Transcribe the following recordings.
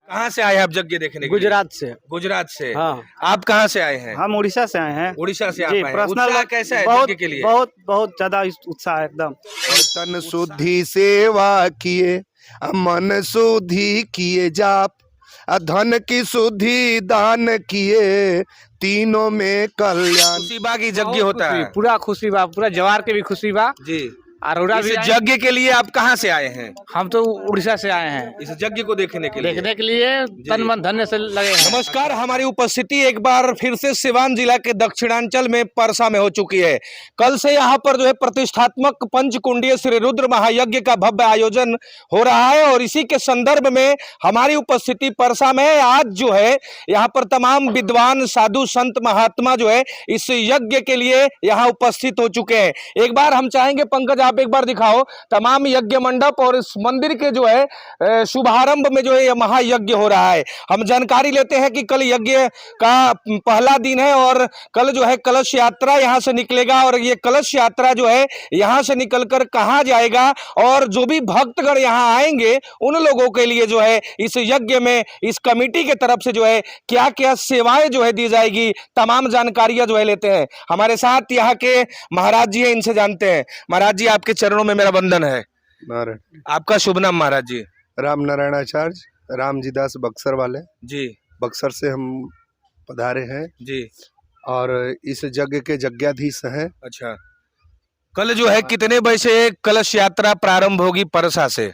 कहाँ से आए हैं आप यज्ञ देखने के लिए? गुजरात से। गुजरात से। हाँ, आप कहाँ से आए हैं? हम उड़ीसा से आए हैं। उड़ीसा से आप जी, आए हैं। पर्सनल उत्साह कैसा है बहुत यज्ञ के लिए? बहुत बहुत ज्यादा उत्साह है एकदम। तन शुद्धि सेवा किए, मन शुद्धि किए जाप, धन की शुद्धि दान किए, तीनों में कल्याण। खुशी बा की यज्ञ होता है पूरा खुशी बा, पूरा जवार के भी खुशी बा। जी। अरोड़ा इस भी आए। यज्ञ के लिए आप कहाँ से आए हैं? हम तो उड़ीसा से आए हैं इस यज्ञ को देखने के लिए। देखने के लिए तन मन धन्य से लगे हैं। नमस्कार, हमारी उपस्थिति एक बार फिर से सिवान जिला के दक्षिणांचल में परसा में हो चुकी है। कल से यहाँ पर जो है प्रतिष्ठात्मक पंचकुंडीय श्री रुद्र महायज्ञ का भव्य आयोजन हो रहा है और इसी के संदर्भ में हमारी उपस्थिति परसा में है। आज जो है यहाँ पर तमाम विद्वान साधु संत महात्मा जो है इस यज्ञ के लिए यहाँ उपस्थित हो चुके हैं। एक बार हम चाहेंगे पंकज आप एक बार दिखाओ तमाम यज्ञ मंडप और इस मंदिर के जो है शुभारंभ में जो है यह महायज्ञ हो रहा है। हम जानकारी लेते हैं कि कल यज्ञ का पहला दिन है और कल जो है कलश यात्रा यहाँ से निकलेगा और ये कलश यात्रा जो है यहाँ से निकलकर कहाँ जाएगा और जो भी भक्तगण यहाँ आएंगे उन लोगों के लिए जो है इस यज्ञ में इस कमेटी के तरफ से जो है क्या क्या सेवाएं जो है दी जाएगी तमाम जानकारियां जो है लेते हैं। हमारे साथ यहाँ के महाराज जी हैं, इनसे जानते हैं। महाराज जी आपके चरणों में मेरा वंदन है। आपका शुभ नाम महाराज जी? राम नारायणाचार्य रामजी दास बक्सर वाले जी। बक्सर से हम पधारे हैं जी। और इस यज्ञ के यज्ञाधीश हैं। अच्छा, कल जो है कितने बजे से कलश यात्रा प्रारंभ होगी? परसा से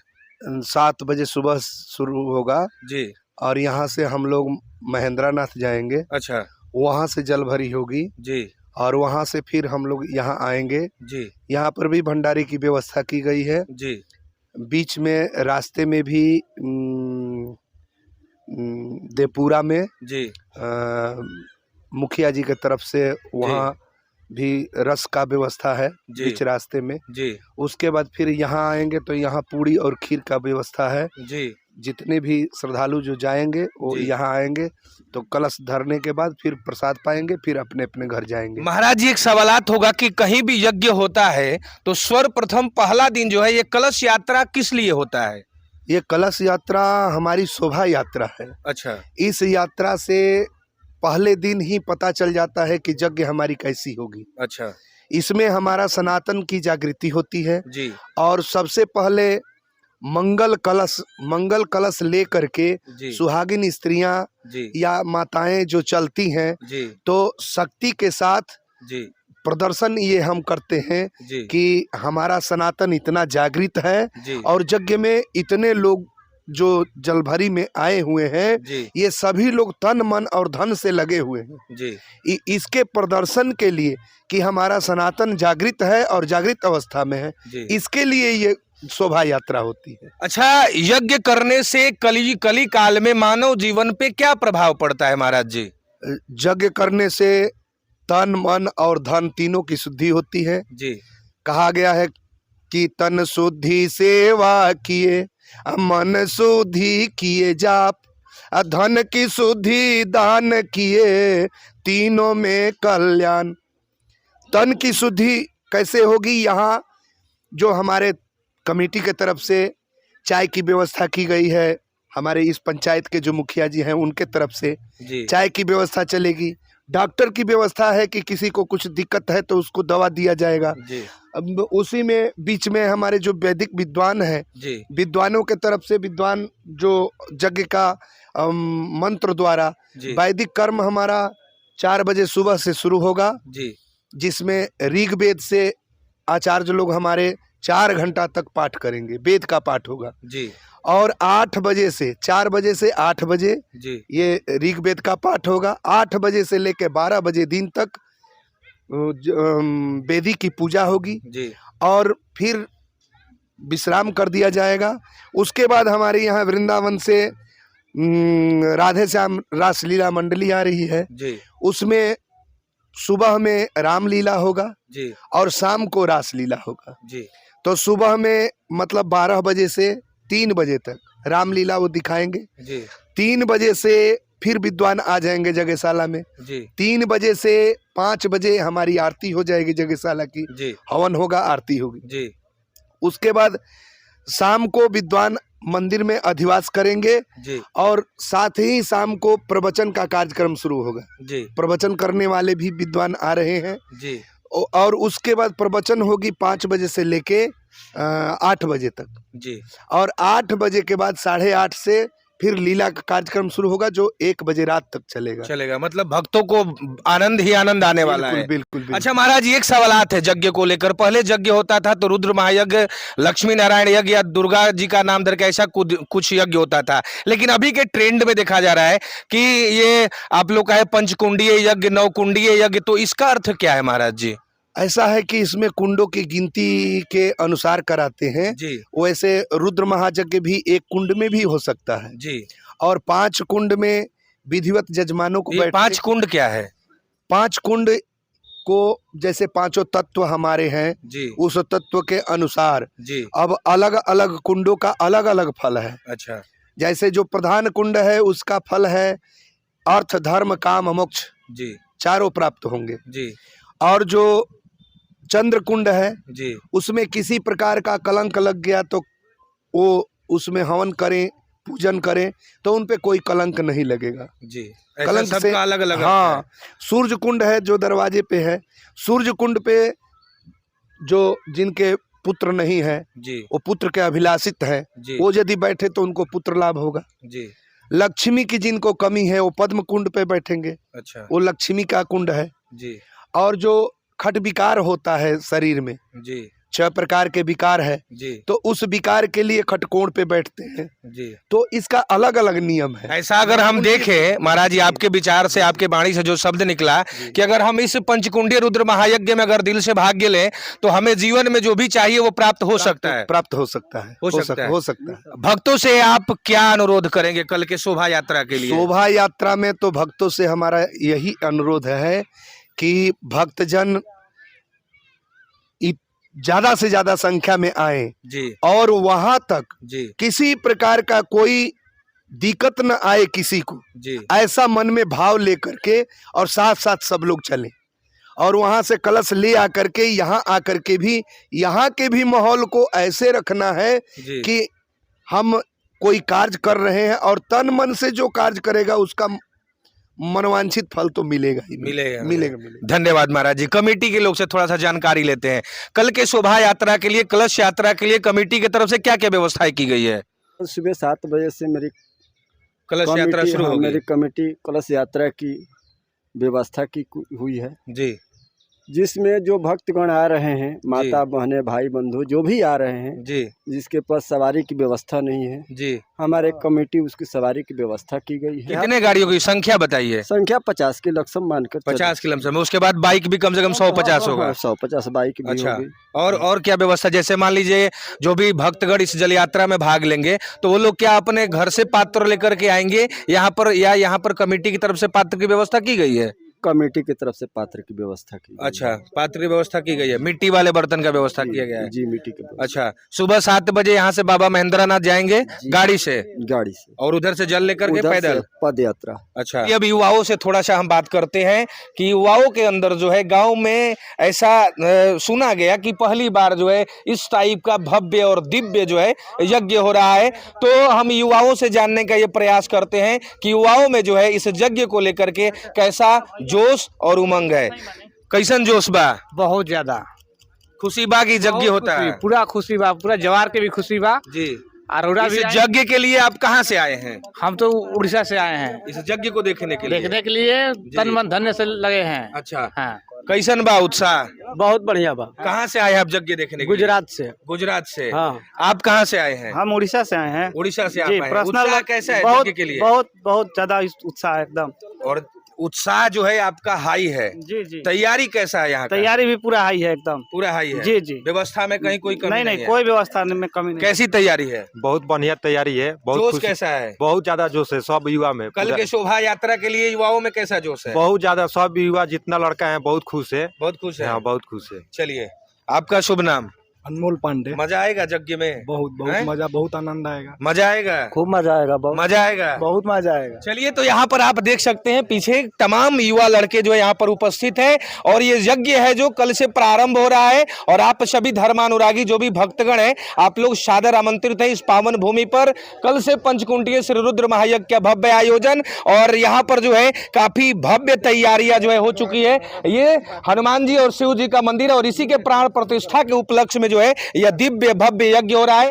7 बजे सुबह शुरू होगा जी। और यहाँ से हम लोग महेंद्रनाथ जाएंगे। अच्छा वहाँ से जल भरी होगी जी। और वहाँ से फिर हम लोग यहाँ आएंगे। जी। यहाँ पर भी भंडारे की व्यवस्था की गई है। जी। बीच में रास्ते में भी देपुरा में जी। मुखिया जी के तरफ से वहाँ भी रस का व्यवस्था है जी। बीच रास्ते में। जी। उसके बाद फिर यहाँ आएंगे तो यहाँ पूड़ी और खीर का व्यवस्था है। जी। जितने भी श्रद्धालु जो जाएंगे वो यहाँ आएंगे तो कलश धरने के बाद फिर प्रसाद पाएंगे, फिर अपने अपने घर जाएंगे। महाराज जी एक सवालात होगा कि कहीं भी यज्ञ होता है तो सर्वप्रथम पहला दिन जो है ये कलश यात्रा किस लिए होता है? ये कलश यात्रा हमारी शोभा यात्रा है। अच्छा। इस यात्रा से पहले दिन ही पता चल जाता है कि यज्ञ हमारी कैसी होगी। अच्छा। इसमें हमारा सनातन की जागृति होती है जी। और सबसे पहले मंगल कलश ले करके सुहागिन स्त्रियां या माताएं जो चलती हैं तो शक्ति के साथ प्रदर्शन ये हम करते हैं कि हमारा सनातन इतना जागृत है और यज्ञ में इतने लोग जो जलभरी में आए हुए हैं ये सभी लोग तन मन और धन से लगे हुए हैं इसके प्रदर्शन के लिए कि हमारा सनातन जागृत है और जागृत अवस्था में है, इसके लिए ये शोभा यात्रा होती है। अच्छा, यज्ञ करने से कली काल में मानव जीवन पे क्या प्रभाव पड़ता है महाराज जी? यज्ञ करने से तन मन और धन तीनों की शुद्धि होती है जी। कहा गया है कि तन शुद्धि सेवा किए, मन शुद्धि किए जाप, धन की शुद्धि दान किए, तीनों में कल्याण। तन की शुद्धि कैसे होगी? यहाँ जो हमारे कमेटी के तरफ से चाय की व्यवस्था की गई है, हमारे इस पंचायत के जो मुखिया जी हैं उनके तरफ से चाय की व्यवस्था चलेगी। डॉक्टर की व्यवस्था है कि किसी को कुछ दिक्कत है तो उसको दवा दिया जाएगा। अब उसी में बीच में हमारे जो वैदिक विद्वान हैं, विद्वानों के तरफ से विद्वान जो यज्ञ का मंत्र द्वारा वैदिक कर्म हमारा 4 बजे सुबह से शुरू होगा जिसमें ऋग्वेद से आचार्य लोग हमारे 4 घंटा तक पाठ करेंगे, वेद का पाठ होगा और 8 बजे से 4 बजे से 8 बजे ये ऋग्वेद का पाठ होगा। 8 बजे से लेकर 12 बजे दिन तक वेदी की पूजा होगी और फिर विश्राम कर दिया जाएगा। उसके बाद हमारे यहाँ वृंदावन से राधे श्याम रासलीला मंडली आ रही है, उसमें सुबह में रामलीला होगा और शाम को रासलीला होगा। तो सुबह में मतलब 12 बजे से 3 बजे तक रामलीला वो दिखाएंगे। 3 बजे से फिर विद्वान आ जाएंगे जगहशाला में। 3 बजे से 5 बजे हमारी आरती हो जाएगी जगहशाला की, हवन होगा, आरती होगी। उसके बाद शाम को विद्वान मंदिर में अधिवास करेंगे जी और साथ ही शाम को प्रवचन का कार्यक्रम शुरू होगा। जी प्रवचन करने वाले भी विद्वान आ रहे हैं जी और उसके बाद प्रवचन होगी 5 बजे से लेके 8 बजे तक, जी और 8 बजे के बाद 8:30 से फिर लीला का कार्यक्रम शुरू होगा जो 1 बजे रात तक चलेगा। चलेगा। मतलब भक्तों को आनंद ही आनंद आने वाला है। बिल्कुल बिल्कुल। अच्छा महाराज जी, एक सवालात है यज्ञ को लेकर। पहले यज्ञ होता था तो रुद्र महायज्ञ, लक्ष्मी नारायण यज्ञ या दुर्गा जी का नाम धर के ऐसा कुछ यज्ञ होता था, लेकिन अभी के ट्रेंड में देखा जा रहा है कि ये आप लोग का है पंचकुंडीय यज्ञ, 9 कुंडीय यज्ञ। तो इसका अर्थ क्या है महाराज जी? ऐसा है कि इसमें कुंडों की गिनती के अनुसार कराते हैं। जी वैसे रुद्र महायज्ञ भी 1 कुंड में भी हो सकता है जी। और 5 कुंड में विधिवत जजमानों को ये 5 कुंड क्या है? 5 कुंड को जैसे 5 तत्व हमारे हैं जी उस तत्व के अनुसार जी। अब अलग अलग कुंडों का अलग अलग फल है। अच्छा जैसे जो प्रधान कुंड है उसका फल है अर्थ धर्म काम मोक्ष, जी चारों प्राप्त होंगे। जी और जो चंद्र कुंड है जी उसमें किसी प्रकार का कलंक लग गया तो वो उसमें हवन करें, पूजन करें तो उन पे कोई कलंक नहीं लगेगा। जी। कलंक से सबका अलग अलग। हाँ। सूर्य कुंड है जो दरवाजे पे है, सूर्य कुंड पे जो जिनके पुत्र नहीं है जी वो पुत्र के अभिलाषित है, जी वो यदि बैठे तो उनको पुत्र लाभ होगा। जी। लक्ष्मी की जिनको कमी है वो पद्म कुंड पे बैठेंगे, अच्छा वो लक्ष्मी का कुंड है। जी और जो खट विकार होता है शरीर में, जी 6 प्रकार के विकार है, जी तो उस विकार के लिए खटकोण पे बैठते हैं। जी। तो इसका अलग अलग नियम है। ऐसा अगर हम देखें महाराज जी, आपके विचार से, आपके वाणी से जो शब्द निकला कि अगर हम इस पंचकुंडीय रुद्र महायज्ञ में अगर दिल से भाग्य लें तो हमें जीवन में जो भी चाहिए वो प्राप्त हो सकता है। प्राप्त हो सकता है। हो सकता है। हो सकता है। भक्तों से आप क्या अनुरोध करेंगे कल के शोभा यात्रा के लिए? शोभा यात्रा में तो भक्तों से हमारा यही अनुरोध है कि भक्तजन ज्यादा से ज्यादा संख्या में आए जी और वहां तक जी किसी प्रकार का कोई दिक्कत न आए किसी को, जी ऐसा मन में भाव लेकर के और साथ साथ सब लोग चलें। और वहां से कलश ले आकर के यहाँ आकर के भी यहाँ के भी माहौल को ऐसे रखना है जी कि हम कोई कार्य कर रहे हैं और तन मन से जो कार्य करेगा उसका मनोवांछित फल तो मिलेगा ही मिलेगा। मिलेगा। धन्यवाद महाराज जी। कमेटी के लोग से थोड़ा सा जानकारी लेते हैं। कल के शोभा यात्रा के लिए, कलश यात्रा के लिए कमेटी की तरफ से क्या क्या व्यवस्थाएं की गई है? सुबह 7 बजे से मेरी कलश यात्रा कमेटी, शुरू हाँ, होगी। मेरी कमेटी कलश यात्रा की व्यवस्था की हुई है, जी जिसमें जो भक्तगण आ रहे हैं, माता बहनें भाई बंधु जो भी आ रहे हैं, जी जिसके पास सवारी की व्यवस्था नहीं है, जी। हमारे कमेटी उसकी सवारी की व्यवस्था की गई है। कितने गाड़ियों की संख्या बताइए? संख्या 50 के लक्षम मानकर 50 के लमसम में। उसके बाद बाइक भी कम से कम 150 होगा। 150 बाइक भी अच्छा। होगी। और क्या व्यवस्था? जैसे मान लीजिए जो भी भक्तगण इस जल यात्रा में भाग लेंगे तो वो लोग क्या अपने घर से पात्र लेकर के आएंगे यहाँ पर, या यहाँ पर कमेटी की तरफ से पात्र की व्यवस्था की गई है? कमेटी की तरफ से पात्र की व्यवस्था की गई अच्छा, पात्र की व्यवस्था की गई है। मिट्टी वाले बर्तन का व्यवस्था किया गया है। जी, मिट्टी की व्यवस्था। अच्छा, सुबह 7 बजे यहाँ से बाबा महेंद्रनाथ जाएंगे गाड़ी से, गाड़ी से और उधर से जल लेकर के उधर से पैदल पद यात्रा। अच्छा। अब युवाओं से थोड़ा सा हम बात करते हैं कि युवाओं के अंदर जो है गांव में ऐसा सुना गया कि पहली बार जो है इस टाइप का भव्य और दिव्य जो है यज्ञ हो रहा है। तो हम युवाओं से जानने का ये प्रयास करते हैं कि युवाओं में जो है इस यज्ञ को लेकर के कैसा जोश और उमंग है। कैसन जोश बा? बहुत ज्यादा खुशी बा की यज्ञ होता है? पूरा खुशी बा, पूरा जवार के भी खुशी बा। जी। अरोड़ा इस भी यज्ञ के लिए आप कहाँ से आए हैं? हम तो उड़ीसा से आए हैं इस यज्ञ को देखने के लिए? देखने के लिए तन मन धन्य से लगे हैं। अच्छा। हाँ, कैसन बा उत्साह? बहुत बढ़िया बा। कहाँ से आए हैं आप यज्ञ देखने के लिए? गुजरात से। गुजरात से। हाँ। आप कहाँ से आए हैं? हम उड़ीसा से आए हैं। उड़ीसा से आप जी, आए हैं। पर्सनल उत्साह कैसा है बहुत यज्ञ के लिए? बहुत ज्यादा उत्साह है एकदम। और उत्साह जो है आपका हाई है। जी जी। तैयारी कैसा है यहाँ का? तैयारी भी पूरा हाई है एकदम। पूरा हाई है। जी जी। व्यवस्था में कहीं कोई कमी नहीं है? कोई व्यवस्था में कमी नहीं। कैसी तैयारी है? बहुत बढ़िया तैयारी है। बहुत जोश खुशी- कैसा है? बहुत ज्यादा जोश है सब युवा में। कल पूरा- के शोभा यात्रा के लिए युवाओं में कैसा जोश है? बहुत ज्यादा सब युवा जितना लड़का है बहुत खुश है। बहुत खुश है। हाँ, बहुत खुश है। चलिए, आपका शुभ नाम? अनमोल पांडे। मजा आएगा यज्ञ में? बहुत बहुत हैं? मजा, बहुत आनंद आएगा। मजा आएगा, खूब मजा आएगा, मजा आएगा। बहुत मजा आएगा। चलिए, तो यहाँ पर आप देख सकते हैं पीछे तमाम युवा लड़के जो है यहाँ पर उपस्थित हैं और ये यज्ञ है जो कल से प्रारंभ हो रहा है और आप सभी धर्मानुरागी जो भी भक्तगण हैं आप लोग सादर आमंत्रित हैं इस पावन भूमि पर। कल से पंचकुंडीय श्री रुद्र महायज्ञ का भव्य आयोजन और यहाँ पर जो है काफी भव्य तैयारियां जो है हो चुकी है। ये हनुमान जी और शिव जी का मंदिर है और इसी के प्राण प्रतिष्ठा के उपलक्ष्य में जो है यह दिव्य भव्य यज्ञ हो रहा है।